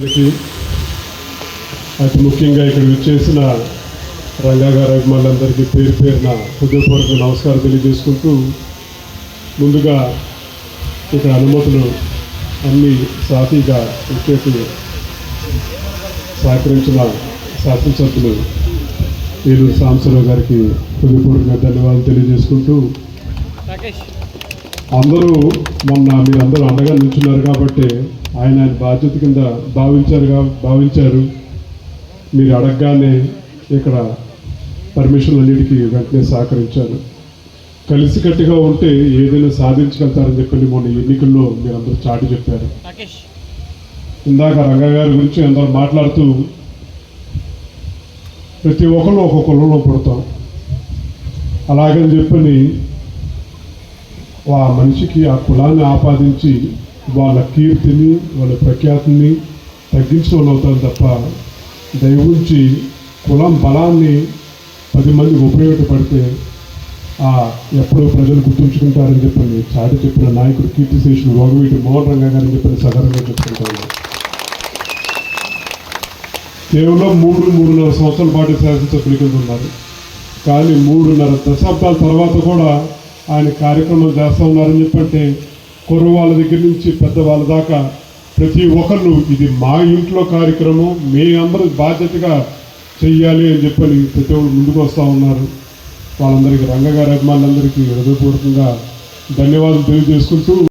అతి ముఖ్యంగా ఇక్కడ విచ్చేసిన రంగా గారి అభిమానులందరికీ పేరు పేరున హృదయపూర్వక నమస్కారం తెలియజేసుకుంటూ ముందుగా ఇక్కడ అనుమతులు అన్ని సాఫీగా ఇచ్చేట్టు సహకరించిన శాసనసభ్యులు ఏలూరు సాంబశివరావు గారికి హృదయపూర్వక ధన్యవాదాలు తెలియజేసుకుంటూ అందరూ మీరందరూ అండగా నిల్చున్నారు కాబట్టి ఆయన బాధ్యత కింద భావించారు. మీరు అడగగానే ఇక్కడ పర్మిషన్లు అన్నిటికీ వెంటనే సహకరించారు. కలిసికట్టుగా ఉంటే ఏదైనా సాధించగలుగుతారని చెప్పి మొన్న ఎన్నికల్లో మీరందరూ చాటి చెప్పారు. ఇందాక రంగా గారి గురించి అందరూ మాట్లాడుతూ ప్రతి ఒక్కరు ఒక కులంలో పుడతాం అలాగని చెప్పని ఆ మనిషికి ఆ కులాన్ని ఆపాదించి వాళ్ళ కీర్తిని వాళ్ళ ప్రఖ్యాతిని తగ్గించడం వాళ్ళు అవుతారు తప్ప దయవుంచి కులం బలాన్ని 10 మందికి ఉపయోగపడితే ఎప్పుడూ ప్రజలు గుర్తుంచుకుంటారని చెప్పని చాటి చెప్పిన నాయకుడు కీర్తిశేషులు వాగవీటి మోహన్ రంగా గారని చెప్పిన సగర్వంగా చెప్పుకుంటాను. కేవలం 3.5 సంవత్సరాల పాటు శాసనసభ్యుల కింద ఉన్నారు. కానీ 3.5 దశాబ్దాల తర్వాత కూడా ఆయన కార్యక్రమం చేస్తూ ఉన్నారని చెప్పంటే కుర్రవాళ్ళ దగ్గర నుంచి పెద్దవాళ్ళ దాకా ప్రతి ఒక్కళ్ళు ఇది మా ఇంట్లో కార్యక్రమం, మీ అందరూ బాధ్యతగా చెయ్యాలి అని చెప్పని ప్రతి ఒక్కరు ముందుకు వస్తూ ఉన్నారు. వాళ్ళందరికీ రంగా గారి అభిమానులందరికీ హృదయపూర్వకంగా ధన్యవాదాలు తెలియజేసుకుంటూ